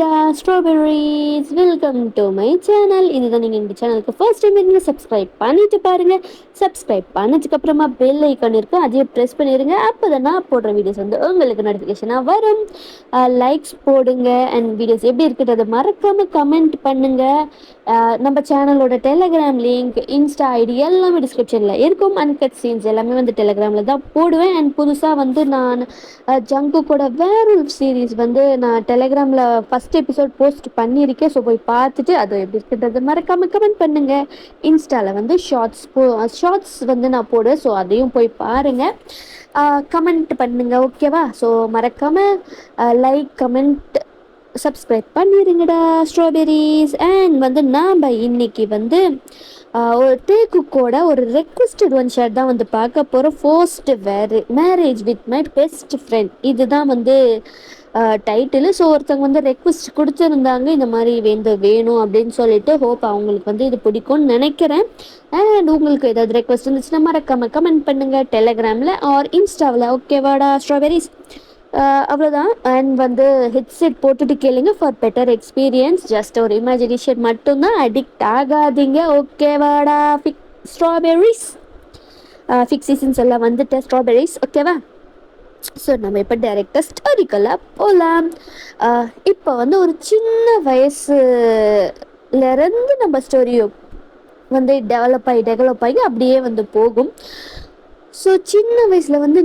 ஹாய்டா strawberries welcome to my channel. இதுதான் நீங்கள் இந்த சேனலுக்கு ஃபர்ஸ்ட் டைம் இருங்க சப்ஸ்கிரைப் பண்ணிட்டு பாருங்கள். சப்ஸ்கிரைப் பண்ணதுக்கப்புறமா பெல் ஐக்கான் இருக்கும், அதையும் ப்ரெஸ் பண்ணிடுங்க. அப்போ தான் நான் போடுற வீடியோஸ் வந்து உங்களுக்கு நோட்டிஃபிகேஷனாக வரும். லைக்ஸ் போடுங்க அண்ட் வீடியோஸ் எப்படி இருக்குன்றதை மறக்காமல் கமெண்ட் பண்ணுங்கள். நம்ம சேனலோட டெலகிராம் லிங்க், இன்ஸ்டா ஐடி எல்லாமே டிஸ்கிரிப்ஷனில் இருக்கும். அன்கட் சீன்ஸ் எல்லாமே வந்து டெலகிராமில் தான் போடுவேன். அண்ட் புதுசாக வந்து நான் ஜங்குக்கோட வேர்வொல்ஃப் சீரீஸ் வந்து நான் டெலகிராமில் ஃபஸ்ட் எபிசோட் போஸ்ட் பண்ணியிருக்கேன். ஸோ போய் பார்த்துட்டு அது எப்படி இருக்குன்றது மறக்காமல் கமெண்ட் பண்ணுங்கள். இன்ஸ்டாவில் வந்து ஷார்ட்ஸ் வந்து நான் போடுவேன். ஸோ அதையும் போய் பாருங்கள், கமெண்ட் பண்ணுங்கள். ஓகேவா? ஸோ மறக்காமல் லைக், கமெண்ட், சப்ஸ்கிரைப் பண்ணிடுங்கடா ஸ்ட்ராபெரிஸ். அண்ட் வந்து நாம் இன்னைக்கு வந்து ஒரு டேக்குக்கோட ஒரு ரெக்வஸ்டட் ஒன் ஷாட் தான் வந்து பார்க்க போகிறோம். First marriage with my best friend, இதுதான் வந்து டைட்டிலு. ஸோ ஒருத்தவங்க வந்து ரெக்வஸ்ட் கொடுத்துருந்தாங்க, இந்த மாதிரி வேணும் அப்படின்னு சொல்லிட்டு. ஹோப் அவங்களுக்கு வந்து இது பிடிக்கும்னு நினைக்கிறேன். அண்ட் உங்களுக்கு ஏதாவது ரெக்வஸ்ட் இருந்துச்சுன்னா மறக்காம கமெண்ட் பண்ணுங்கள் டெலகிராமில் ஆர் இன்ஸ்டாவில். ஓகேவாடா ஸ்ட்ராபெரிஸ்? அவ்வளோதான். அண்ட் வந்து ஹெட்செட் போட்டுட்டு கேளுங்க ஃபார் பெட்டர் எக்ஸ்பீரியன்ஸ். ஜஸ்ட் ஒரு இமேஜினேஷன் மட்டும்தான், அடிக்ட் ஆகாதீங்க. ஓகேவாடா ஸ்ட்ராபெரிஸ்? ஃபிக்ஸேஷன்ஸ் எல்லாம் வந்துட்டு ஸ்ட்ராபெரிஸ். ஓகேவா? ஸோ நம்ம இப்போ டைரெக்டாக ஸ்டோரிக்கெல்லாம் போகலாம். இப்போ வந்து ஒரு சின்ன வயசுலேருந்து நம்ம ஸ்டோரியோ வந்து டெவலப் ஆகி அப்படியே வந்து போகும். ஸோ சின்ன வயசில் வந்து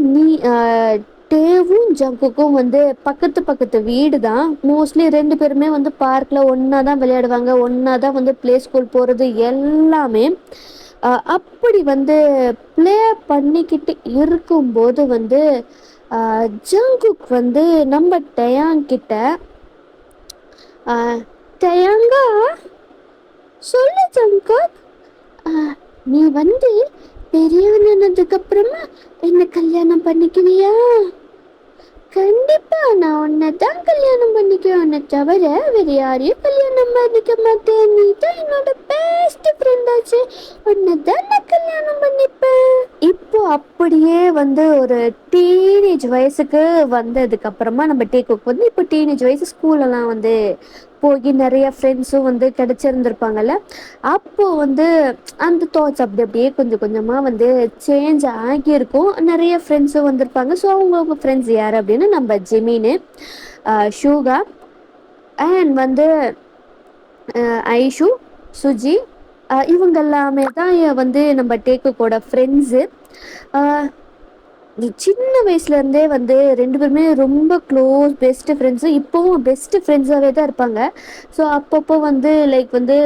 டேவும் ஜங்குக்கும் வந்து பக்கத்து வீடு தான். மோஸ்ட்லி ரெண்டு பேருமே வந்து பார்க்கில் ஒன்றா தான் விளையாடுவாங்க, ஒன்றா தான் வந்து ப்ளே ஸ்கூல் போகிறது எல்லாமே. அப்படி வந்து ப்ளே பண்ணிக்கிட்டு இருக்கும்போது வந்து ஜங்குக் வந்து நம்ம டயாங்கிட்ட, டயாங்கா சொல்லு ஜங்குக், நீ வந்து பெரியவனானதுக்கப்புறமா என்ன கல்யாணம் பண்ணிக்குவியா? கண்டிப்பா நான் உன்னை தான் கல்யாணம் பண்ணிக்குவேன், உன்னை தவிர வேறு யாரையும் கல்யாணம் பண்ணிக்க மாட்டேன். நீ தான் என்னோட பெஸ்ட் ஃப்ரெண்ட் ஆச்சு, உன்னை தான் நான் கல்யாணம் பண்ணிப்பேன். இப்போ அப்படியே வந்து ஒரு டீனேஜ் வயசுக்கு வந்ததுக்கு அப்புறமா நம்ம டேக்குக்கு வந்து இப்போ டீனேஜ் வயசு, ஸ்கூலெல்லாம் வந்து போய் நிறைய ஃப்ரெண்ட்ஸும் வந்து கிடச்சிருந்துருப்பாங்கல்ல. அப்போது வந்து அந்த தாட்ஸ் அப்படியே கொஞ்சம் கொஞ்சமாக வந்து சேஞ்ச் ஆகியிருக்கும். நிறைய ஃப்ரெண்ட்ஸும் வந்திருப்பாங்க. ஸோ அவங்க ஃப்ரெண்ட்ஸ் யார் அப்படின்னு நம்ம ஜெமீனு, ஷூகா அண்ட் வந்து ஐஷு, சுஜி, இவங்க எல்லாமே தான் வந்து நம்ம டேக்குக்கோட ஃப்ரெண்ட்ஸு. சின்ன வயசுலேருந்தே வந்து ரெண்டு பேருமே ரொம்ப க்ளோஸ் பெஸ்ட் ஃப்ரெண்ட்ஸு, இப்போவும் பெஸ்ட் ஃப்ரெண்ட்ஸாகவே தான் இருப்பாங்க. ஸோ அப்பப்போ வந்து லைக் வந்து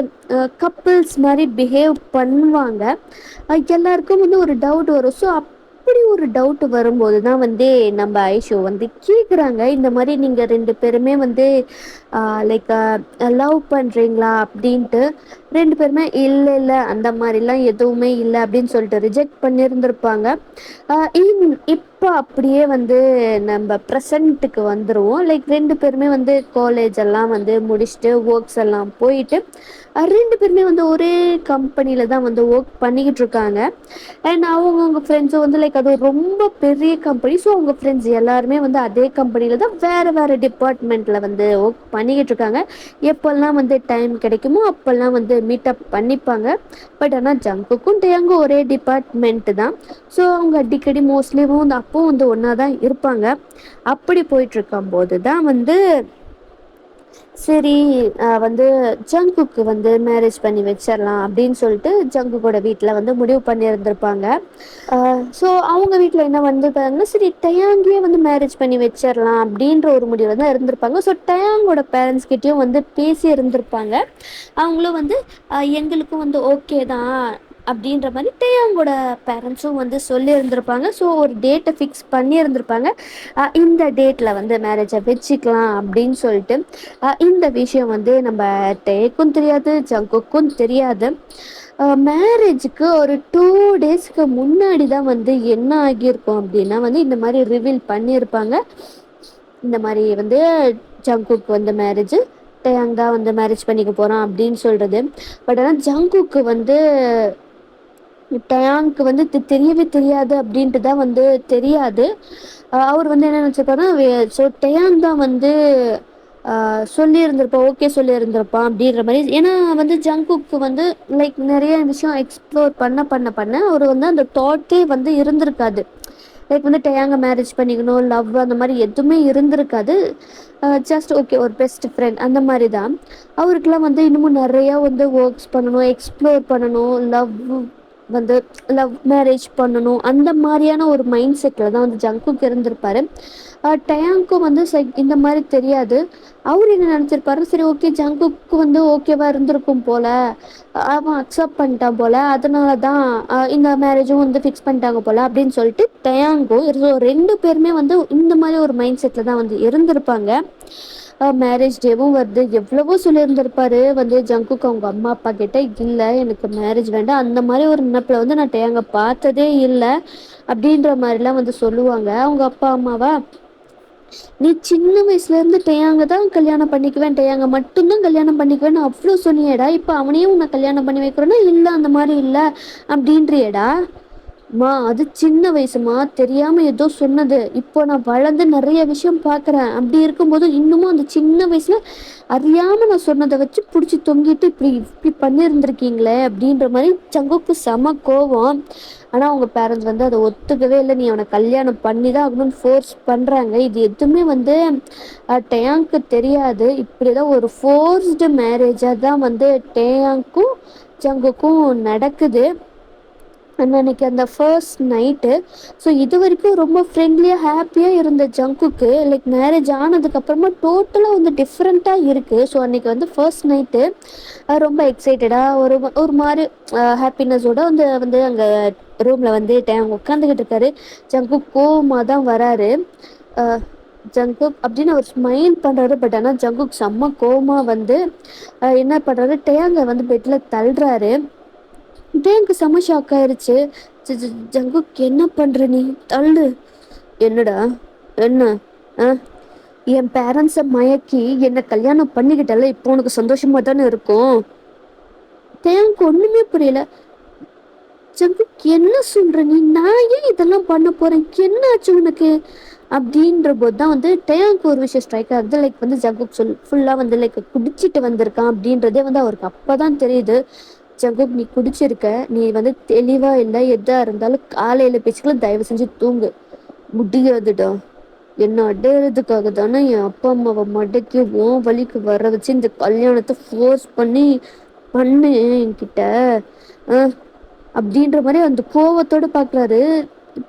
கப்புள்ஸ் மாதிரி பிஹேவ் பண்ணுவாங்க. எல்லாருக்கும் வந்து ஒரு டவுட் வரும். ஸோ அப்படி ஒரு டவுட் வரும்போது தான் வந்து நம்ம ஐஷோ வந்து கேட்குறாங்க, இந்த மாதிரி நீங்கள் ரெண்டு பேருமே வந்து லைக் லவ் பண்ணுறீங்களா அப்படின்ட்டு. ரெண்டு பேருமே இல்லை அந்த மாதிரிலாம் எதுவுமே இல்லை அப்படின்னு சொல்லிட்டு ரிஜெக்ட் பண்ணியிருந்திருப்பாங்க. இப்போ அப்படியே வந்து நம்ம ப்ரெசண்ட்டுக்கு வந்துடுவோம். லைக் ரெண்டு பேருமே வந்து காலேஜ் எல்லாம் வந்து முடிச்சுட்டு ஒர்க்ஸ் எல்லாம் போயிட்டு ரெண்டு பேருமே வந்து ஒரே கம்பெனியில் தான் வந்து ஒர்க் பண்ணிக்கிட்டு இருக்காங்க. அண்ட் அவங்க ஃப்ரெண்ட்ஸும் வந்து லைக் அது ரொம்ப பெரிய கம்பெனி. ஸோ அவங்க ஃப்ரெண்ட்ஸ் எல்லாருமே வந்து அதே கம்பெனியில் தான் வேறு டிபார்ட்மெண்ட்டில் வந்து ஒர்க் பண்ணிக்கிட்டு இருக்காங்க. எப்போல்லாம் வந்து டைம் கிடைக்குமோ அப்போல்லாம் வந்து மீட்டப் பண்ணிப்பாங்க. பட் ஆனால் ஜங்குக்கும் டயாங்கும் ஒரே டிபார்ட்மெண்ட்டு தான். ஸோ அவங்க அடிக்கடி மோஸ்ட்லிவும் வந்து அப்போவும் வந்து ஒன்றா தான் இருப்பாங்க. அப்படி போயிட்டுருக்கும்போது தான் வந்து சரி வந்து ஜங்குக்கு வந்து மேரேஜ் பண்ணி வச்சிடலாம் அப்படின்னு சொல்லிட்டு ஜங்குக்கோட வீட்டில் வந்து முடிவு பண்ணியிருந்திருப்பாங்க. ஸோ அவங்க வீட்டில் என்ன வந்து பாருங்கன்னா, சரி டயாங்கியே வந்து மேரேஜ் பண்ணி வச்சிடலாம் அப்படின்ற ஒரு முடிவில் தான் இருந்திருப்பாங்க. ஸோ டயாங்கோட பேரண்ட்ஸ்கிட்டையும் வந்து பேசி இருந்திருப்பாங்க. அவங்களும் வந்து எங்களுக்கும் வந்து ஓகே தான் அப்படின்ற மாதிரி டயாங்கோட பேரண்ட்ஸும் வந்து சொல்லியிருந்திருப்பாங்க. ஸோ ஒரு டேட்டை ஃபிக்ஸ் பண்ணியிருந்திருப்பாங்க. இந்த டேட்டில் வந்து மேரேஜை வச்சுக்கலாம் அப்படின்னு சொல்லிட்டு. இந்த விஷயம் வந்து நம்ம டேக்கும் தெரியாது, ஜங்குக்கும் தெரியாது. மேரேஜுக்கு ஒரு 2 டேஸ்க்கு முன்னாடி தான் வந்து என்ன ஆகியிருக்கும் அப்படின்னா வந்து இந்த மாதிரி ரிவீல் பண்ணியிருப்பாங்க. இந்த மாதிரி வந்து ஜங்குக்கு வந்து மேரேஜ், டயாங் தான் வந்து மேரேஜ் பண்ணிக்க போகிறான் அப்படின்னு சொல்கிறது. பட் ஆனால் ஜங்குக்கு வந்து டயாங்க்கு வந்து தெரியவே தெரியாது அப்படின்ட்டு தான் வந்து தெரியாது. அவர் வந்து என்ன நினச்சிருப்பாருன்னா, ஸோ டயாங் தான் வந்து சொல்லியிருந்திருப்பான், ஓகே சொல்லியிருந்திருப்பான் அப்படின்ற மாரி. ஏன்னா வந்து ஜங்குக்கு வந்து லைக் நெறைய விஷயம் எக்ஸ்ப்ளோர் பண்ண அவரு வந்து அந்த தாட்டே வந்து இருந்திருக்காது. லைக் வந்து டேயாங்க மேரேஜ் பண்ணிக்கணும், லவ் அந்த மாரி எதுவுமே இருந்திருக்காது. ஜஸ்ட் ஓகே ஒரு பெஸ்ட் ஃப்ரெண்ட் அந்த மாரி தான். அவருக்கெல்லாம் வந்து இன்னமும் நெறையா வந்து ஒர்க்ஸ் பண்ணணும், எக்ஸ்ப்ளோர் பண்ணணும், வந்து லவ் மேரேஜ் பண்ணணும், அந்த மாரியான ஒரு மைண்ட் செட்டில் தான் வந்து ஜங்குக் இருந்திருப்பாரு. டயாங்க்கும் வந்து இந்த மாரி தெரியாது. அவரு என்ன நெனச்சிருப்பாரு, சரி ஓகே ஜங்குக்கு வந்து ஓகேவா இருந்திருக்கும் போல, அவன் அக்செப்ட் பண்ணிட்டான் போல, அதனால தான் இந்த மேரேஜும் வந்து ஃபிக்ஸ் பண்ணிட்டாங்க போல அப்படின்னு சொல்லிட்டு டயாங்கும் 2 பேருமே வந்து இந்த மாதிரி ஒரு மைண்ட் செட்டில் தான் வந்து இருந்திருப்பாங்க. மேரேஜ் டேவும் வருது, எவ்வளவோ சொல்லியிருந்திருப்பாரு வந்து ஜங்குக்கு அவங்க அம்மா அப்பா கிட்ட, இல்லை எனக்கு மேரேஜ் வேண்டாம், அந்த மாதிரி ஒரு நினைப்பில் வந்து நான் டேயாங்க பார்த்ததே இல்லை அப்படின்ற மாதிரிலாம் வந்து சொல்லுவாங்க அவங்க அப்பா அம்மாவா. நீ சின்ன வயசுல இருந்து டேயாங்க தான் கல்யாணம் பண்ணிக்குவேன், டேயாங்க மட்டும்தான் கல்யாணம் பண்ணிக்குவேன்னு அவ்வளோ சொன்னியேடா, இப்போ அவனையும் உன்னை கல்யாணம் பண்ணி வைக்கிறோன்னா இல்லை அந்த மாதிரி இல்லை அப்படின்றியேடா. அது சின்ன வயசுமா, தெரியாம ஏதோ சொன்னது. இப்போ நான் வளர்ந்து நிறைய விஷயம் பார்க்குறேன். அப்படி இருக்கும்போது இன்னமும் அந்த சின்ன வயசுல அறியாம நான் சொன்னதை வச்சு பிடிச்சி தொங்கிட்டு இப்படி இப்படி பண்ணியிருந்திருக்கீங்களே அப்படின்ற மாதிரி சங்குக்கு செம கோவம். ஆனால் அவங்க பேரண்ட்ஸ் வந்து அதை ஒத்துக்கவே இல்லை. நீ அவனை கல்யாணம் பண்ணி தான் ஆகணும்னு ஃபோர்ஸ் பண்ணுறாங்க. இது எதுவுமே வந்து டேயாங்க்கு தெரியாது. இப்படிதான் ஒரு ஃபோர்ஸ்டு மேரேஜாக தான் வந்து டேயாங்க்கும் ஜங்குக்கும் நடக்குது அன்னைக்கு அந்த ஃபர்ஸ்ட் நைட்டு. ஸோ இது வரைக்கும் ரொம்ப ஃப்ரெண்ட்லியாக ஹாப்பியாக இருந்த ஜங்குக்கு லைக் மேரேஜ் ஆனதுக்கப்புறமா டோட்டலாக வந்து டிஃப்ரெண்ட்டாக இருக்குது. ஸோ அன்றைக்கி வந்து ஃபர்ஸ்ட் நைட்டு ரொம்ப எக்ஸைட்டடாக ஒரு மாதிரி ஹாப்பினஸோட வந்து வந்து அங்கே ரூமில் வந்து உட்காந்துக்கிட்டு இருக்காரு. ஜங்குக் கோவமாக தான் வராரு. ஜங்குக் அப்படின்னு அவர் ஸ்மைல் பண்ணுறாரு. பட் ஆனால் ஜங்குக் செம்ம கோவமாக வந்து என்ன பண்ணுறாரு, டேங்க வந்து பெட்டில் தள்ளுறாரு. எனக்கு செம ஷாக் ஆயிடுச்சு. ஜங்குக் என்ன பண்ற நீ, தள்ளு. என்னடா என்ன, என் பேரண்ட்ஸை மயக்கி என்னை கல்யாணம் பண்ணிக்கிட்டால, இப்போ உனக்கு சந்தோஷமா தானே இருக்கும். எனக்கு ஒண்ணுமே புரியல. ஜங்குக் என்ன சொல்ற நீ, நான் ஏன் இதெல்லாம் பண்ண போறேன், என்ன ஆச்சு உனக்கு அப்படின்ற போது தான் வந்து டேங்க்கு ஒரு விஷயம் ஸ்ட்ரைக் ஆகுது. லைக் வந்து ஜங்குக் ஃபுல்லாக வந்து லைக் குடிச்சிட்டு வந்திருக்கான் அப்படின்றதே வந்து அவருக்கு அப்போ தான் தெரியுது. ஜங்குக் நீ குடிச்சிருக்க, நீ வந்து தெளிவாக இல்லை, எதாக இருந்தாலும் காலையில் பேசிக்கலாம், தயவு செஞ்சு தூங்கு. முடியாதுடா, என்னை அடையிறதுக்காக தானே என் அப்பா அம்மாவை மடக்கி உன் வழிக்கு வர வச்சு இந்த கல்யாணத்தை ஃபோர்ஸ் பண்ணு என்கிட்ட அப்படின்ற மாதிரி அந்த கோவத்தோடு பார்க்குறாரு.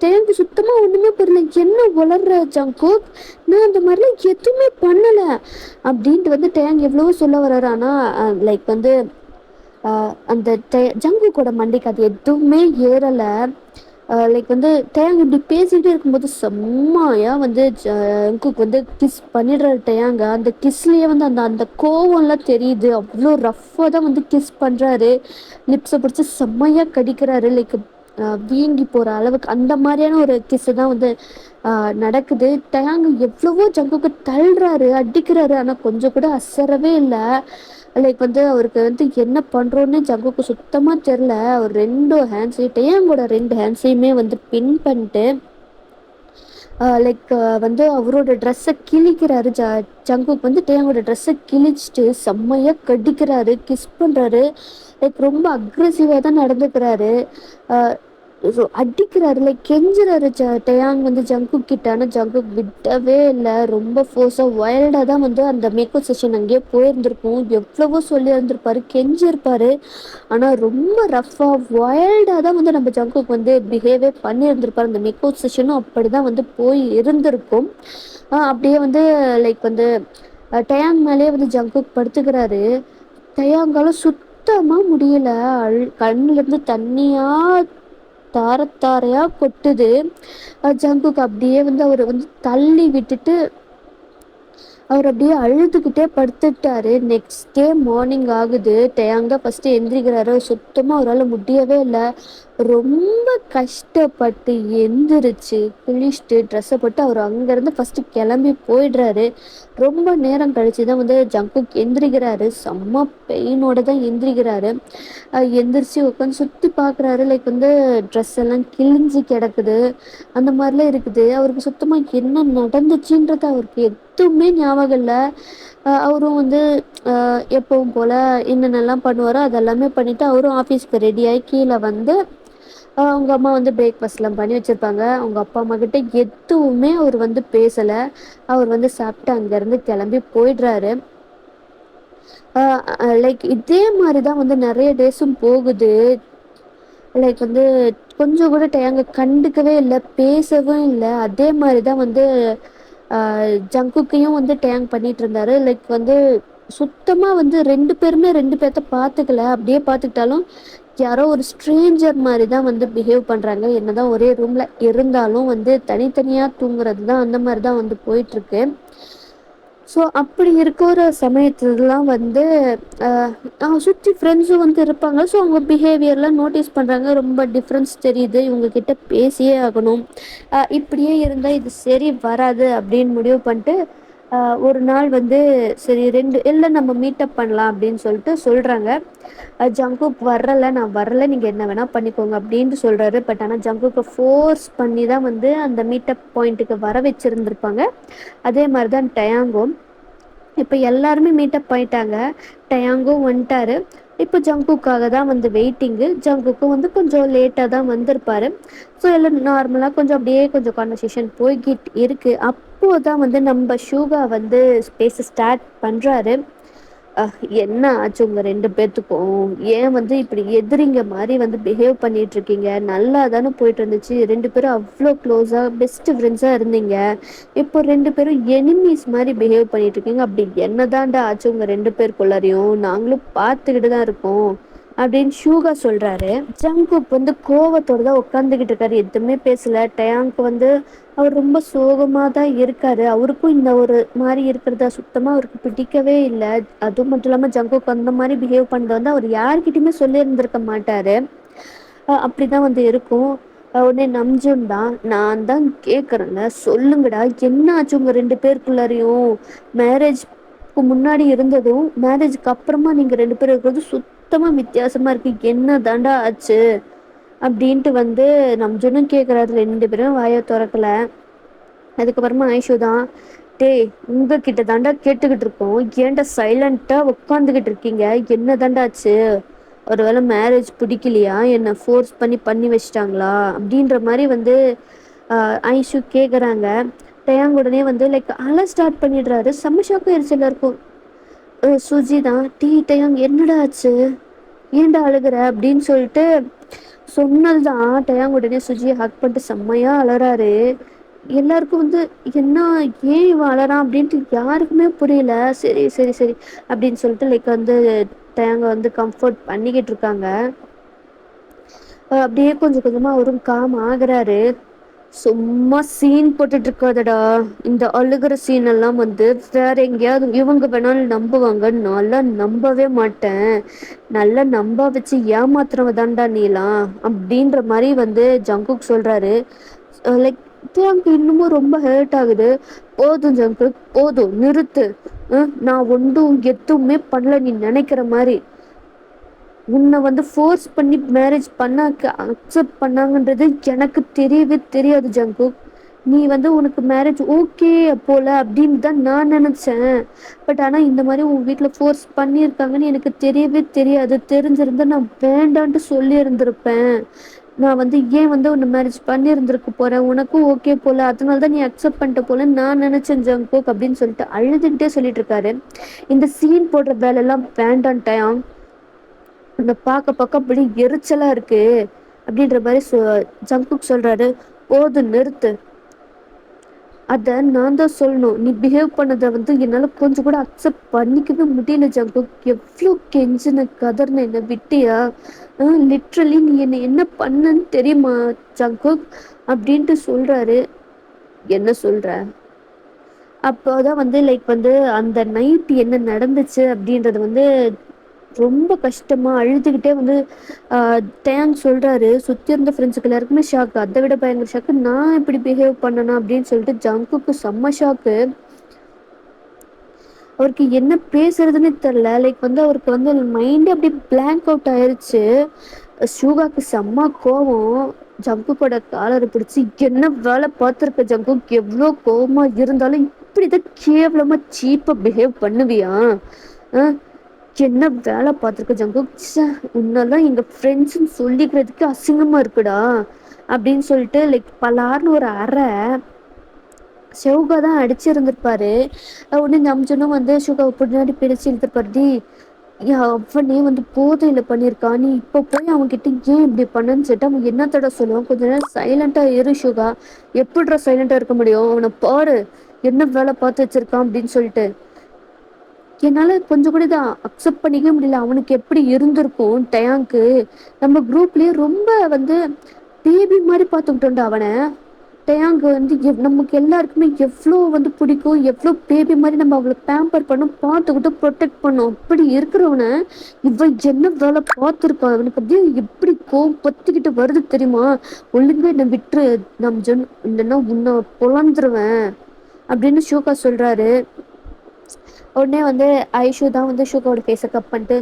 தேங்கு சுத்தமாக ஒன்றுமே புரியல, என்ன வளர்ற ஜங்குக், நான் அந்த மாதிரிலாம் எதுவுமே பண்ணலை அப்படின்ட்டு வந்து டேங் எவ்வளவோ சொல்ல வர்றாரு. ஆனால் லைக் வந்து அந்த ஜங்குக்கோட மண்டைக்கு அது எதுவுமே ஏறலை. லைக் வந்து டேங் இப்படி பேசிகிட்டே இருக்கும்போது செம்மையாக வந்து ஜங்குக்கு வந்து கிஸ் பண்ணிடுற டேங்க. அந்த கிஸ்லேயே வந்து அந்த அந்த கோவம்லாம் தெரியுது. அவ்வளோ ரஃப்பாக தான் வந்து கிஸ் பண்ணுறாரு. லிப்ஸை பிடிச்சி செம்மையாக கடிக்கிறாரு. லைக் வீங்கி போகிற அளவுக்கு அந்த மாதிரியான ஒரு கிஸ்ஸு தான் வந்து நடக்குது. டேங் எவ்வளவோ ஜங்குக்கு தள்ளுறாரு, அடிக்கிறாரு, ஆனால் கொஞ்சம் கூட அசரவே இல்லை. லைக் வந்து அவருக்கு வந்து என்ன பண்ணுறோன்னு ஜங்குக்கு சுத்தமாக தெரில. அவர் 2 ஹேண்ட்ஸையும் டேயாங்கோட 2 ஹேண்ட்ஸையுமே வந்து பின் பண்ணிட்டு லைக் வந்து அவரோட ட்ரெஸ்ஸை கிழிக்கிறாரு. ஜங்குக் வந்து டேயாங்கோட ட்ரெஸ்ஸை கிழிச்சிட்டு செம்மையாக கடிக்கிறாரு, கிஸ் பண்ணுறாரு. லைக் ரொம்ப அக்ரெசிவாக தான் நடந்துக்கிறாரு. அடிக்கிறாரு, லைக் கெஞ்சுறாரு டேயாங் வந்து ஜங்குக் கிட்ட. ஆனால் ஜங்குக் விடவே இல்லை. ரொம்ப ஃபோர்ஸாக வைல்டாக தான் வந்து அந்த மேக்கப் செஷன் அங்கேயே போயிருந்திருக்கும். எவ்வளவோ சொல்லியிருந்திருப்பாரு, கெஞ்சிருப்பாரு. ஆனால் ரொம்ப ரஃப்பாக வைல்டாக தான் வந்து நம்ம ஜங்குக் வந்து பிஹேவே பண்ணியிருந்திருப்பார். அந்த மேக்கப் செஷனும் அப்படி தான் வந்து போய் இருந்திருக்கும். அப்படியே வந்து லைக் வந்து டேயாங் மேலேயே வந்து ஜங்குக் படுத்துக்கிறாரு. டேயாங்கால சுத்தமாக முடியல. கண்ணுலேருந்து தண்ணியாக தாரத்தாரையா கொட்டுது. ஜங்குக்கு அப்படியே வந்து அவரை வந்து தள்ளி விட்டுட்டு அவர் அப்படியே அழுதுகிட்டே படுத்துட்டாரு. நெக்ஸ்ட் டே மார்னிங் ஆகுது. டேயாங்க ஃபர்ஸ்ட் எந்திரிக்கிறாரு. சுத்தமாக அவரால் முடியவே இல்லை. ரொம்ப கஷ்டப்பட்டு எந்திரிச்சு குளிச்சுட்டு ட்ரெஸ்ஸை போட்டு அவர் அங்கேருந்து ஃபஸ்ட்டு கிளம்பி போயிடுறாரு. ரொம்ப நேரம் கழிச்சு தான் வந்து ஜங்குக் எந்திரிக்கிறாரு. செம்ம பெயினோட தான் எந்திரிக்கிறாரு. எந்திரிச்சு உட்காந்து சுற்றி பார்க்குறாரு. லைக் வந்து ட்ரெஸ் எல்லாம் கிழிஞ்சு கிடக்குது, அந்த மாதிரிலாம் இருக்குது. அவருக்கு சுத்தமாக என்ன நடந்துச்சுன்றது அவருக்கு எதுவுமே ஞாபகம் இல்லை. அவரும் வந்து எப்பவும் போல என்னென்னலாம் பண்ணுவாரோ அதெல்லாமே பண்ணிவிட்டு அவரும் ஆஃபீஸ்க்கு ரெடியாகி கீழே வந்து அவங்க அம்மா வந்து பிரேக்ஃபாஸ்ட்லாம் பண்ணி வச்சுருப்பாங்க. அவங்க அப்பா அம்மாகிட்ட எதுவுமே அவர் வந்து பேசலை. அவர் வந்து சாப்பிட்டு அங்கேருந்து கிளம்பி போயிடுறாரு. லைக் இதே மாதிரி தான் வந்து நிறைய டேஸும் போகுது. லைக் வந்து கொஞ்சம் கூட டேங்க கண்டுக்கவே இல்லை, பேசவும் இல்லை. அதே மாதிரி தான் வந்து ஜங்குக்கையும் வந்து டேங் பண்ணிட்டு இருந்தாரு. லைக் வந்து சுத்தமாக வந்து ரெண்டு பேருமே ரெண்டு பேர்த்த பார்த்துக்கல. அப்படியே பார்த்துக்கிட்டாலும் யாரோ ஒரு ஸ்ட்ரேஞ்சர் மாதிரி தான் வந்து பிஹேவ் பண்ணுறாங்க. என்னதான் ஒரே ரூமில் இருந்தாலும் வந்து தனித்தனியாக தூங்குறது தான், அந்த மாதிரி தான் வந்து போயிட்டுருக்கு. ஸோ அப்படி இருக்கிற சமயத்துலலாம் வந்து சுற்றி ஃப்ரெண்ட்ஸும் வந்து இருப்பாங்க. ஸோ அவங்க பிஹேவியர்லாம் நோட்டீஸ் பண்ணுறாங்க. ரொம்ப டிஃப்ரென்ஸ் தெரியுது, இவங்கக்கிட்ட பேசியே ஆகணும், இப்படியே இருந்தால் இது சரி வராது அப்படின்னு முடிவு பண்ணிட்டு ஒரு நாள் வந்து சரி ரெண்டு இல்லை நம்ம மீட்டப் பண்ணலாம் அப்படின்னு சொல்லிட்டு சொல்கிறாங்க. ஜங்குக் வரலை, நான் வரலை, நீங்கள் என்ன வேணால் பண்ணிக்கோங்க அப்படின்ட்டு சொல்கிறாரு. பட் ஆனால் ஜங்குக்கை ஃபோர்ஸ் பண்ணி தான் வந்து அந்த மீட்டப் பாயிண்ட்டுக்கு வர வச்சுருந்துருப்பாங்க. அதே மாதிரி தான் டயாங்கும். இப்போ எல்லாருமே மீட்டப் பண்ணிட்டாங்க. டயாங்கும் வந்துட்டாரு. இப்போ ஜங்குக்காக தான் வந்து வெயிட்டிங்கு. ஜங்குக்கும் வந்து கொஞ்சம் லேட்டாக தான் வந்திருப்பாரு. ஸோ எல்லாம் நார்மலாக கொஞ்சம் அப்படியே கொஞ்சம் கான்வர்சேஷன் போய்கிட்டு இருக்குது. அப்போது தான் வந்து நம்ம ஷூகா வந்து பேச ஸ்டார்ட் பண்ணுறாரு. என்ன ஆச்சு உங்க ரெண்டு பேர்த்துக்கும்? ஏன் வந்து இப்படி எதிரிங்க மாதிரி வந்து பிஹேவ் பண்ணிட்டு இருக்கீங்க? நல்லா தானே போயிட்டு இருந்துச்சு, ரெண்டு பேரும் அவ்வளோ க்ளோஸாக பெஸ்ட் ஃப்ரெண்ட்ஸாக இருந்தீங்க. இப்போ ரெண்டு பேரும் எனிமீஸ் மாதிரி பிஹேவ் பண்ணிட்டு இருக்கீங்க. அப்படி என்னதான்டா ஆச்சு உங்க ரெண்டு பேருக்குள்ளாரையும்? நாங்களும் பார்த்துக்கிட்டு தான் இருக்கோம் அப்படின்னு ஷூகா சொல்றாரு. ஜங்குக் வந்து கோவத்தோட தான் உட்காந்துக்கிட்டு இருக்காரு, எதுவுமே பேசல. டயாங்க் வந்து அவர் ரொம்ப சோகமாக தான் இருக்காரு. அவருக்கும் இந்த ஒரு மாதிரி இருக்கிறத சுத்தமாக அவருக்கு பிடிக்கவே இல்லை. அதுவும் மட்டும் இல்லாமல் ஜங்குக் அந்த மாதிரி பிஹேவ் பண்ணுறது வந்து அவர் யார்கிட்டையுமே சொல்லியிருந்திருக்க மாட்டார். அப்படி தான் வந்து இருக்கும். உடனே நம்ஜுன் தான், நான் தான் கேட்குறேங்க, சொல்லுங்கடா என்ன ஆச்சு உங்கள் ரெண்டு பேருக்குள்ளாரையும்? மேரேஜ்க்கு முன்னாடி இருந்ததும் மேரேஜுக்கு அப்புறமா நீங்கள் ரெண்டு பேரும் இருக்கிறது சுத்தமாக வித்தியாசமாக இருக்குது, என்ன தாண்டா ஆச்சு அப்படின்ட்டு வந்து நம்ஜுனும் கேட்குறாரு. ரெண்டு பேரும் வாயை திறக்கலை. அதுக்கப்புறமா ஐஷு தான், டேய் உங்ககிட்ட தாண்டா கேட்டுக்கிட்டு இருக்கோம், ஏன்டா சைலண்ட்டாக உட்காந்துக்கிட்டு இருக்கீங்க, என்ன தாண்டா ஆச்சு? ஒருவேளை மேரேஜ் பிடிக்கலையா, என்னை ஃபோர்ஸ் பண்ணி வச்சிட்டாங்களா அப்படின்ற மாதிரி வந்து ஐஷு கேட்குறாங்க. டயாங் உடனே வந்து லைக் அழ ஸ்டார்ட் பண்ணிடுறாரு. செம்ம ஷாக் ஆயிடுச்சு எல்லாருக்கும். சுஜி தான், டீ டயாங் என்னடா ஆச்சு, ஏன்டா அழுகிற அப்படின்னு சொல்லிட்டு சொன்னது தான். டயாங் உடனே சுஜியை ஹக் பண்ணிட்டு செம்மையாக அழறாரு. எல்லாருக்கும் வந்து என்ன, ஏன் இவன் அழறான் அப்படின்ட்டு யாருக்குமே புரியல. சரி சரி சரி அப்படின்னு சொல்லிட்டு லைக் வந்து டயாங்க வந்து கம்ஃபர்ட் பண்ணிக்கிட்டு இருக்காங்க. அப்படியே கொஞ்சம் கொஞ்சமாக அவரும் காம் ஆகுறாரு. சும்மா சீன் போட்டுட்டு இருக்காதடா, இந்த அழுகிற சீன் எல்லாம் வந்து வேற எங்கேயாவது இவங்க வேணாலும் நம்புவாங்க, நல்லா நம்பவே மாட்டேன், நல்லா நம்ப வச்சு ஏமாத்துறவ தான்டா நீலாம் அப்படின்ற மாதிரி வந்து ஜங்குக் சொல்றாரு. லைக் எனக்கு இன்னமும் ரொம்ப ஹர்ட் ஆகுது. போதும் ஜங்குக், போதும் நிறுத்து. நான் ஒன்றும் எதுவுமே பண்ணல நீ நினைக்கிற மாதிரி. உன்னை வந்து ஃபோர்ஸ் பண்ணி மேரேஜ் பண்ண அக்செப்ட் பண்ணாங்கன்றது எனக்கு தெரியவே தெரியாது ஜங்குக். நீ வந்து உனக்கு மேரேஜ் ஓகே போல அப்படின்னு தான் நான் நினச்சேன். பட் ஆனால் இந்த மாதிரி உன் வீட்டில் ஃபோர்ஸ் பண்ணியிருக்காங்கன்னு எனக்கு தெரியவே தெரியாது. தெரிஞ்சிருந்தா நான் வேண்டான்ட்டு சொல்லியிருந்திருப்பேன். நான் வந்து ஏன் வந்து உன்னை மேரேஜ் பண்ணியிருந்திருக்க போகிறேன், உனக்கும் ஓகே போல, அதனால தான் நீ அக்செப்ட் பண்ணிட்ட போல நான் நினச்சேன் ஜங்குக் அப்படின்னு சொல்லிட்டு அழுதுகிட்டே சொல்லிட்டு இருக்காரு. இந்த சீன் போடுற வேலையெல்லாம் வேண்டான்ட்டான். அந்த பார்க்க அப்படி எரிச்சலா இருக்கு அப்படின்ற மாதிரி ஜங்குக் சொல்றாரு. போதும் நிறுத்து, அத நான் தான் சொல்லணும். நீ பிஹேவ் பண்ணதை வந்து என்னால கொஞ்சம் கூட அக்செப்ட் பண்ணிக்கவே முடியல ஜங்குக். எவ்வளோ கெஞ்சின கதர்ன என்னை விட்டியா? லிட்ரலி நீ என்னை என்ன பண்ணன்னு தெரியுமா ஜங்குக் அப்படின்ட்டு சொல்றாரு. என்ன சொல்ற? அப்போதான் வந்து லைக் வந்து அந்த நைட் என்ன நடந்துச்சு அப்படின்றது வந்து ரொம்ப கஷ்டமா அழுதுகிட்டே வந்து டேங் சொல்றாரு. சுத்தி இருந்த ஃப்ரெண்ட்ஸுக்கு எல்லாருக்குமே ஷாக்கு, அதை விட பயங்கர ஷாக்கு. நான் இப்படி பிஹேவ் பண்ணணும் அப்படின்னு சொல்லிட்டு ஜங்குக்கு செம்ம ஷாக்கு. அவருக்கு என்ன பேசுறதுன்னு தெரில. லைக் வந்து அவருக்கு வந்து மைண்டே அப்படியே பிளாங்க் அவுட் ஆயிடுச்சு. ஷூகாக்கு செம்ம கோவம். ஜங்குக்கோட காலரை பிடிச்சி, என்ன வேலை பார்த்துருக்க ஜங்குக், எவ்வளோ கோவமா இருந்தாலும் இப்படிதான் கேவலமா சீப்பா பிஹேவ் பண்ணுவியா? என்ன வேலை பார்த்துருக்க ஜங்குக். உன்னெல்லாம் எங்க ஃப்ரெண்ட்ஸ்ன்னு சொல்லிக்கிறதுக்கு அசிங்கமா இருக்குடா அப்படின்னு சொல்லிட்டு லைக் பலார்னு ஒரு அறை ஷோகா தான் அடிச்சிருந்திருப்பாரு. உடனே நம்ஜனும் வந்து ஷோகாவை பின்னாடி பிடிச்சு இழுத்துருப்பாரு. அவனே வந்து போதையில பண்ணியிருக்கான், நீ இப்போ போய் அவன்கிட்ட ஏன் இப்படி பண்ணன்னு சொல்லிட்டு அவன் என்னத்தோட சொல்லுவான். கொஞ்ச நேரம் சைலண்டா இரு ஷோகா. எப்படிடா சைலண்டா இருக்க முடியும்? அவனை பாரு என்ன வேலை பார்த்து வச்சிருக்கான் அப்படின்னு சொல்லிட்டு. என்னால கொஞ்சம் கூட இதை அக்செப்ட் பண்ணிக்க முடியல. அவனுக்கு எப்படி இருந்திருக்கும் டயாங்க்கு. நம்ம குரூப்லயே ரொம்ப வந்து பேபி மாதிரி பார்த்துக்கிட்டோம்டா அவனை. டயாங்கு வந்து நமக்கு எல்லாருக்குமே எவ்வளோ வந்து பிடிக்கும், எவ்வளோ பேபி மாதிரி நம்ம அவளை பேம்பர் பண்ணோம், பார்த்துக்கிட்டு ப்ரொடெக்ட் பண்ணோம். அப்படி இருக்கிறவனை இவன் என்ன வேலை பார்த்துருக்கான். அவனுக்கு அப்படியே எப்படி கோவம் பத்திக்கிட்டு வருது தெரியுமா? ஒழுங்கா என்னை விட்டுரு, நம் இல்லைன்னா உன்னை பொழந்துருவேன் அப்படின்னு ஷோகா சொல்றாரு. உடனே வந்து ஐஷு தான் வந்து ஷுகாவோட ஃபேஸை கப் பண்ணிட்டு,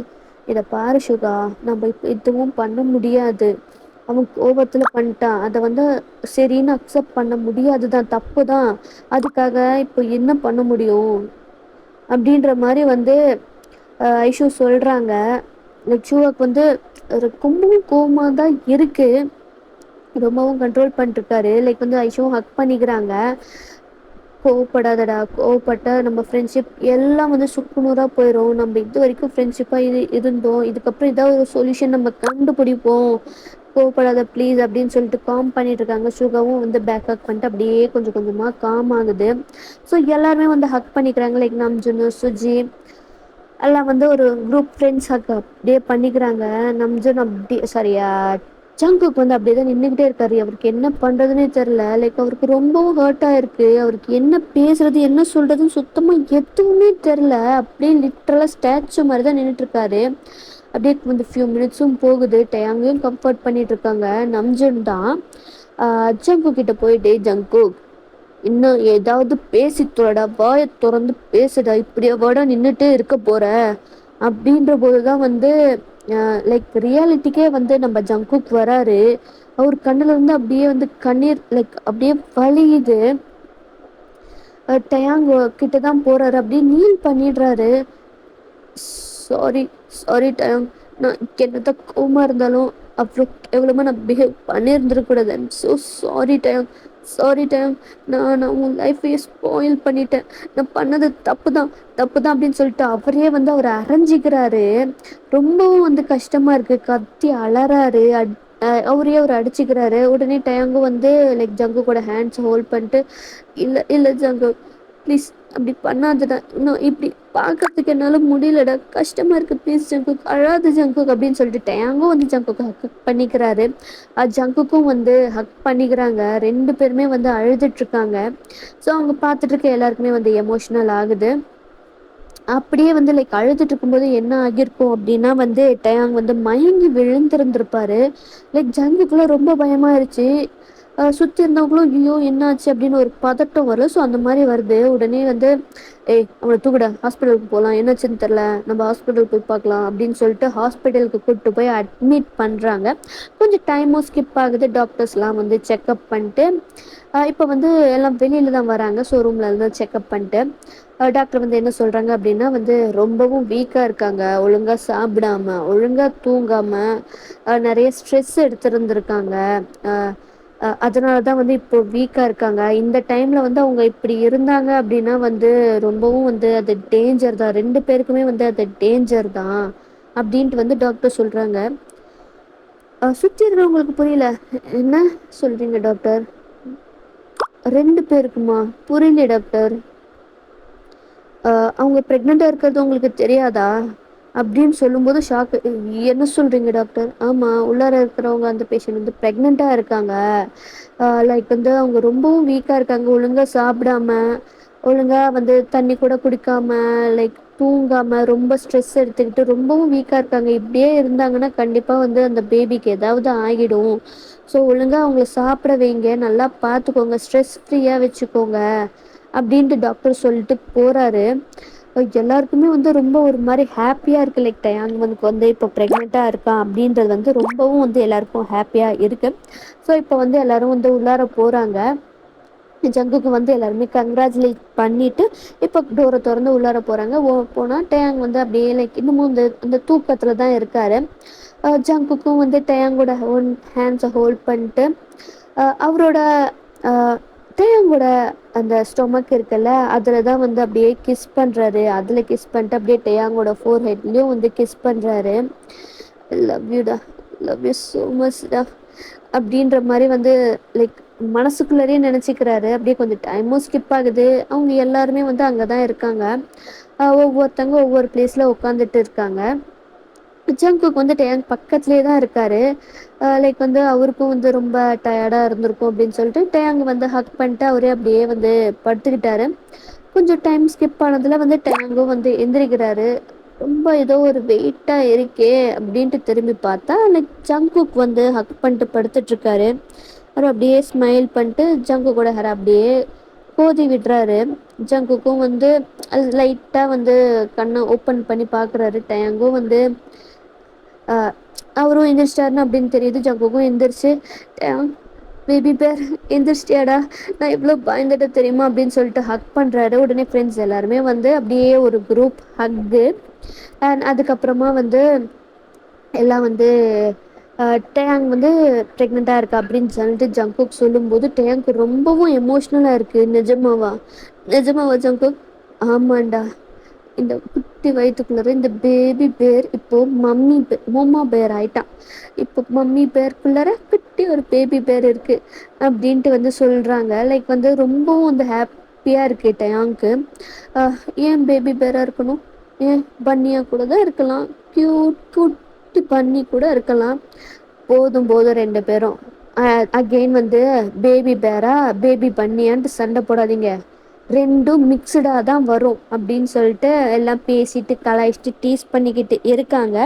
இதை பாரு ஷுகா, நம்ம இப்போ எதுவும் பண்ண முடியாது, அவன் கோபத்தில் பண்ணிட்டான், அதை வந்து சரின்னு அக்செப்ட் பண்ண முடியாது தான், தப்பு தான், அதுக்காக இப்போ என்ன பண்ண முடியும் அப்படின்ற மாதிரி வந்து ஐஷு சொல்கிறாங்க. லைக் ஷூவாக்கு வந்து ரொம்பவும் கோபமாக தான் இருக்குது, ரொம்பவும் கண்ட்ரோல் பண்ணிட்டுருக்காரு. லைக் வந்து ஐஷுவும் ஹக் பண்ணிக்கிறாங்க. கோவப்படாதடா, கோவப்பட்டா நம்ம ஃப்ரெண்ட்ஷிப் எல்லாம் வந்து சுக்குநூறாக போயிடும். நம்ம இது வரைக்கும் ஃப்ரெண்ட்ஷிப்பாக இருந்தோம், இதுக்கப்புறம் ஏதாவது ஒரு சொல்யூஷன் நம்ம கண்டுபிடிப்போம், கோவப்படாத ப்ளீஸ் அப்படின்னு சொல்லிட்டு காம் பண்ணிட்டு இருக்காங்க. சுகாவும் வந்து பேக் ஹக் பண்ணிட்டு அப்படியே கொஞ்சம் கொஞ்சமாக காம் ஆகுது. ஸோ எல்லாருமே வந்து ஹக் பண்ணிக்கிறாங்க. லைக் நம்ஜுனு, சுஜி எல்லாம் வந்து ஒரு குரூப் ஃப்ரெண்ட்ஸ் ஹக் அப்படியே பண்ணிக்கிறாங்க. நம்ஜுன் அப்படி சாரியா ஜங்குக் வந்து அப்படியே தான் நின்றுக்கிட்டே இருக்காரு. அவருக்கு என்ன பண்ணுறதுனே தெரில. லைக் அவருக்கு ரொம்பவும் ஹர்ட் ஆயிருக்கு. அவருக்கு என்ன பேசுறது என்ன சொல்கிறதுன்னு சுத்தமாக எதுவுமே தெரில. அப்படியே லிட்ரலாக ஸ்டாச்சு மாதிரி தான் நின்றுட்டு இருக்காரு. அப்படியே வந்து ஃபியூ மினிட்ஸும் போகுது. டயாங்கையும் கம்ஃபர்ட் பண்ணிட்டு இருக்காங்க. நம்ஜுன் தான் ஜங்கு கிட்ட போயிட்டு, ஜங்குக் இன்னும் ஏதாவது பேசி தொலைடா, வாயை திறந்து பேசுடா, இப்படியே வாடா நின்றுட்டு இருக்க போற அப்படின்ற போதுதான் வந்து லைக் ரியாலிட்டிக்கே வந்து நம்ம ஜங்குக் வராரு. அவர் கண்ணுல இருந்து அப்படியே வந்து கண்ணீர் லைக் அப்படியே வலியுது. டயாங் கிட்டதான் போறாரு, அப்படியே நீல் பண்ணிடுறாரு. சாரி சாரி டயாங், நான் என்னதான் கோவமா இருந்தாலும் அவ்வளோ எவ்வளோமா நான் பிஹேவ் பண்ணியிருந்துருக்கூடாது. I'm so sorry Dayang, sorry Dayang, நான் உன் லைஃப்பையே ஸ்பாயில் பண்ணிட்டேன், நான் பண்ணது தப்பு தான் தப்பு தான் அப்படின்னு சொல்லிட்டு அவரே வந்து அவர் அரைஞ்சிக்கிறாரு. ரொம்பவும் வந்து கஷ்டமாக இருக்குது, கத்தி அலறாரு. அவரே அவர் அடிச்சுக்கிறாரு. உடனே டயாங்கும் வந்து லைக் ஜங்கு கூட ஹேண்ட்ஸ் ஹோல்ட் பண்ணிட்டு, இல்லை இல்லை ஜங்கு ப்ளீஸ் அப்படி பண்ணாதடா, இன்னும் இப்படி பார்க்கறதுக்கு என்னால் முடியலடா, கஷ்டமாக இருக்குது, ப்ளீஸ் ஜங்குக் அழாது ஜங்குக் அப்படின்னு சொல்லிட்டு டயாங்கும் வந்து ஜங்குக்கு ஹக் பண்ணிக்கிறாரு. ஜங்குக்கும் வந்து ஹக் பண்ணிக்கிறாங்க. ரெண்டு பேருமே வந்து அழுதுட்ருக்காங்க. ஸோ அவங்க பார்த்துட்டு இருக்க எல்லாருக்குமே வந்து எமோஷ்னல் ஆகுது. அப்படியே வந்து லைக் அழுதுட்டு இருக்கும்போது என்ன ஆகியிருக்கும் அப்படின்னா வந்து டயாங் வந்து மயங்கி விழுந்திருந்திருப்பாரு. லைக் ஜங்குக்குலாம் ரொம்ப பயமாயிருச்சு. சுற்றி இருந்தவங்களும் ஐயோ என்னாச்சு அப்படின்னு ஒரு பதட்டம் வரும். ஸோ அந்த மாதிரி வருது. உடனே வந்து அவனை தூக்கிட, ஹாஸ்பிட்டலுக்கு போகலாம், என்னாச்சுன்னு தெரில, நம்ம ஹாஸ்பிட்டலுக்கு போய் பார்க்கலாம் அப்படின்னு சொல்லிட்டு ஹாஸ்பிட்டலுக்கு கூப்பிட்டு போய் அட்மிட் பண்ணுறாங்க. கொஞ்சம் டைமும் ஸ்கிப் ஆகுது. டாக்டர்ஸ்லாம் வந்து செக்கப் பண்ணிட்டு இப்போ வந்து எல்லாம் வெளியில் தான் வராங்க. ஸோ ரூமில் இருந்து செக்கப் பண்ணிட்டு டாக்டர் வந்து என்ன சொல்கிறாங்க அப்படின்னா வந்து ரொம்பவும் வீக்காக இருக்காங்க, ஒழுங்காக சாப்பிடாம ஒழுங்காக தூங்காமல் நிறைய ஸ்ட்ரெஸ் எடுத்துருந்துருக்காங்க, அதனால தான் வந்து இப்போ வீக்காக இருக்காங்க. இந்த டைமில் வந்து அவங்க இப்படி இருந்தாங்க அப்படின்னா வந்து ரொம்பவும் வந்து அது டேஞ்சர் தான், ரெண்டு பேருக்குமே வந்து அது டேஞ்சர் தான் அப்படின்ட்டு வந்து டாக்டர் சொல்கிறாங்க. சுற்றி இருக்கிறவங்களுக்கு புரியல, என்ன சொல்கிறீங்க டாக்டர்? ரெண்டு பேருக்குமா? புரியல டாக்டர். அவங்க ப்ரெக்னெண்ட்டாக இருக்கிறது உங்களுக்கு தெரியாதா அப்படின்னு சொல்லும்போது ஷாக்கு. என்ன சொல்கிறீங்க டாக்டர்? ஆமாம், உள்ளார இருக்கிறவங்க அந்த பேஷண்ட் வந்து ப்ரெக்னெண்ட்டாக இருக்காங்க. லைக் வந்து அவங்க ரொம்பவும் வீக்காக இருக்காங்க, ஒழுங்காக சாப்பிடாம ஒழுங்காக வந்து தண்ணி கூட குடிக்காம லைக் தூங்காமல் ரொம்ப ஸ்ட்ரெஸ் எடுத்துக்கிட்டு ரொம்பவும் வீக்காக இருக்காங்க. இப்படியே இருந்தாங்கன்னா கண்டிப்பாக வந்து அந்த பேபிக்கு ஏதாவது ஆகிடும். ஸோ ஒழுங்காக அவங்கள சாப்பிட வைங்க, நல்லா பார்த்துக்கோங்க, ஸ்ட்ரெஸ் ஃப்ரீயாக வச்சுக்கோங்க அப்படின்ட்டு டாக்டர் சொல்லிட்டு போகிறாரு. எல்லாருக்குமே வந்து ரொம்ப ஒரு மாதிரி ஹாப்பியாக இருக்குது. லைக் டயாங் வந்து இப்போ ப்ரெக்னெண்ட்டாக இருக்கான் அப்படின்றது வந்து ரொம்பவும் வந்து எல்லாருக்கும் ஹாப்பியாக இருக்குது. ஸோ இப்போ வந்து எல்லோரும் வந்து உள்ளார போகிறாங்க. ஜங்குக்கு வந்து எல்லாருமே கங்க்ராச்சுலேட் பண்ணிட்டு இப்போ டோரை திறந்து உள்ளார போகிறாங்க. போனால் டேங் வந்து அப்படியே லைக் இன்னமும் இந்த தூக்கத்தில் தான் இருக்கார். ஜங்குக்கும் வந்து டேங்கோட ஹேண்ட்ஸை ஹோல்ட் பண்ணிட்டு அவரோட டேங்கோட அந்த ஸ்டொமக் இருக்குல்ல அதில் தான் வந்து அப்படியே கிஸ் பண்ணுறாரு. அதில் கிஸ் பண்ணிட்டு அப்படியே டேங்கோட ஃபோர் ஹெட்லேயும் வந்து கிஸ் பண்ணுறாரு. லவ் யூடா, லவ் யூ ஸோ மச்டா அப்படின்ற மாதிரி வந்து லைக் மனசுக்குள்ளேயே நினச்சிக்கிறாரு. அப்படியே கொஞ்சம் டைமும் ஸ்கிப் ஆகுது. அவங்க எல்லாருமே வந்து அங்கே தான் இருக்காங்க. ஒவ்வொருத்தவங்க ஒவ்வொரு பிளேஸில் உட்காந்துட்டு இருக்காங்க. ஜங்குக் வந்து டேங் பக்கத்துலேயே தான் இருக்கார். லைக் வந்து அவருக்கும் வந்து ரொம்ப டயர்டாக இருந்திருக்கும் அப்படின்னு சொல்லிட்டு டேங் வந்து ஹக் பண்ணிட்டு அவரே அப்படியே வந்து படுத்துக்கிட்டாரு. கொஞ்சம் டைம் ஸ்கிப் ஆனதில் வந்து டேங்கும் வந்து எந்திரிக்கிறாரு. ரொம்ப ஏதோ ஒரு வெயிட்டாக இருக்கே அப்படின்ட்டு திரும்பி பார்த்தா லைக் ஜங்குக் வந்து ஹக் பண்ணிட்டு படுத்துட்ருக்காரு. அவர் அப்படியே ஸ்மைல் பண்ணிட்டு ஜங்குக்கோட ஹேர் அப்படியே கோதி விடுறாரு. ஜங்குக்கும் வந்து அது லைட்டாக வந்து கண்ணை ஓப்பன் பண்ணி பார்க்குறாரு. டேங்கும் வந்து அவரும் எந்திரிச்சிட்டாருன்னு அப்படின்னு தெரியுது. ஜங்குக்கும் எந்திரிச்சு பேபி பேர் எந்திரிச்சிட்டியாடா, நான் எவ்வளோ பயந்துட்டு தெரியுமா அப்படின்னு சொல்லிட்டு ஹக் பண்ணுறாரு. உடனே ஃப்ரெண்ட்ஸ் எல்லாருமே வந்து அப்படியே ஒரு குரூப் ஹக்கு. அண்ட் அதுக்கப்புறமா வந்து எல்லாம் வந்து டேங் வந்து ப்ரெக்னெண்ட்டாக இருக்கா அப்படின்னு சொல்லிட்டு ஜங்குக் சொல்லும்போது டேங்க்கு ரொம்பவும் எமோஷ்னலாக இருக்குது. நிஜமாவா ஜங்குக்? ஆமாண்டா, இந்த குட்டி வயிற்றுக்குள்ளார இந்த பேபி பேர் இப்போ மொம்மா பேர் ஆயிட்டான். இப்போ மம்மி பேருக்குள்ளார குட்டி ஒரு பேபி பேர் இருக்கு அப்படின்ட்டு வந்து சொல்கிறாங்க. லைக் வந்து ரொம்பவும் வந்து ஹாப்பியாக இருக்குது டயாங்க்கு. ஏன் பேபி பேராக இருக்கணும்? ஏன் பன்னியாக கூட தான் இருக்கலாம். குட்டி பன்னி கூட இருக்கலாம். போதும் ரெண்டு பேரும் அகெயின் வந்து பேபி பேரா பேபி பன்னியான்ட்டு சண்டை போடாதீங்க, ரெண்டும் மிக்சடாக தான் வரும் அப்படின்னு சொல்லிட்டு எல்லாம் பேசிட்டு கலாய்ச்சிட்டு டீஸ் பண்ணிக்கிட்டு இருக்காங்க.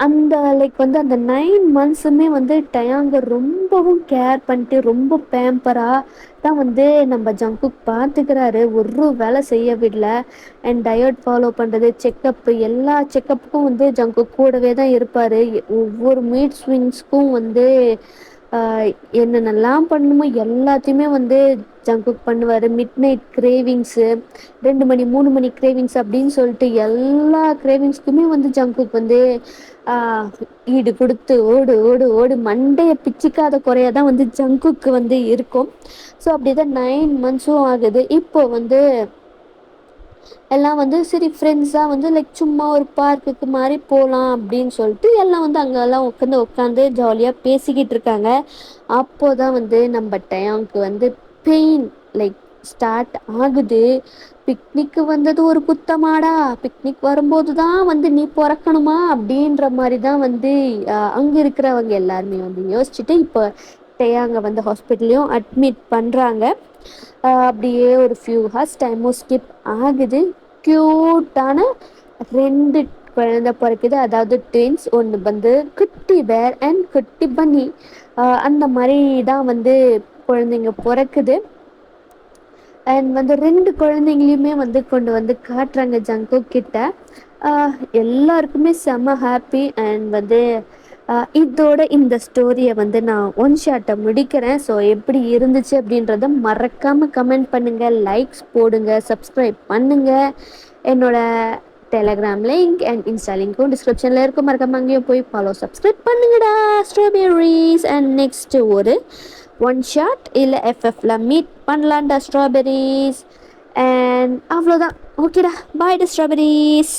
அந்த லைக் வந்து அந்த 9 months வந்து டயாங்க ரொம்பவும் கேர் பண்ணிட்டு ரொம்ப பேம்பராக தான் வந்து நம்ம ஜங்குக் பார்த்துக்கிறாரு. ஒரு வேலை செய்ய விடல. அண்ட் டயட் ஃபாலோ பண்ணுறது, செக்கப்பு, எல்லா செக்கப்புக்கும் வந்து ஜங்குக் கூடவே தான் இருப்பார். ஒவ்வொரு மீட் ஸ்விங்ஸ்க்கும் வந்து என்னென்னலாம் பண்ணணுமோ எல்லாத்தையுமே வந்து ஜங்குக் பண்ணுவார். மிட் நைட் கிரேவிங்ஸு, 2 மணி 3 மணி கிரேவிங்ஸ் அப்படின்னு சொல்லிட்டு எல்லா கிரேவிங்ஸ்க்குமே வந்து ஜங்குக் வந்து ஈடு கொடுத்து ஓடு ஓடு ஓடு மண்டையை பிச்சிக்காத குறையாக தான் வந்து ஜங்குக்கு வந்து இருக்கும். ஸோ அப்படி தான் 9 months ஆகுது. இப்போ வந்து எல்லாம் வந்து சரி ஃப்ரெண்ட்ஸாக வந்து லைக் சும்மா ஒரு பார்க்குக்கு மாதிரி போகலாம் அப்படின்னு சொல்லிட்டு எல்லாம் வந்து அங்கெல்லாம் உட்காந்து ஜாலியாக பேசிக்கிட்டு இருக்காங்க. அப்போ தான் வந்து நம்ம டயாங்க்கு வந்து பெயின் லைக் ஸ்டார்ட் ஆகுது. பிக்னிக்கு வந்தது ஒரு குத்தமாடா, பிக்னிக் வரும்போது தான் வந்து நீ பிறக்கணுமா அப்படின்ற மாதிரி தான் வந்து அங்கே இருக்கிறவங்க எல்லாருமே வந்து யோசிச்சுட்டு இப்போ டயாங்க வந்து ஹாஸ்பிட்டல்லையும் அட்மிட் பண்ணுறாங்க. அப்படியே ஒரு ஃபியூ ஹார்ஸ் டைமும் ஸ்கிப் ஆகுது. க்யூட்டான 2 குழந்தை பிறக்குது. அதாவது ட்வின்ஸ். ஒன்று வந்து குட்டி பேர் அண்ட் குட்டி பன்னி. அந்த மாதிரி தான் வந்து குழந்தைங்க பிறக்குது. அண்ட் வந்து 2 குழந்தைங்களையுமே வந்து கொண்டு வந்து காட்டுறாங்க ஜங்குக் கிட்ட. எல்லாருக்குமே செம்ம ஹாப்பி. அண்ட் வந்து இதோட இந்த ஸ்டோரியை வந்து நான் ஒன் ஷாட்டை முடிக்கிறேன். ஸோ எப்படி இருந்துச்சு அப்படின்றத மறக்காமல் கமெண்ட் பண்ணுங்கள், லைக்ஸ் போடுங்க, சப்ஸ்கிரைப் பண்ணுங்கள். என்னோட டெலகிராம் லிங்க் அண்ட் இன்ஸ்டா லிங்க்கும் டிஸ்கிரிப்ஷனில் இருக்கும். மறக்காம அங்கேயும் போய் ஃபாலோ சப்ஸ்கிரைப் பண்ணுங்கடா. ஸ்ட்ராபெரிஸ் அண்ட் நெக்ஸ்ட்டு ஒரு ஒன் ஷாட் இல்லை எஃப்எஃப்ல மீட் பண்ணலான்டா ஸ்ட்ராபெரிஸ். அண்ட் அவ்வளோதான். ஓகேடா, பாய்டா ஸ்ட்ராபெரிஸ்.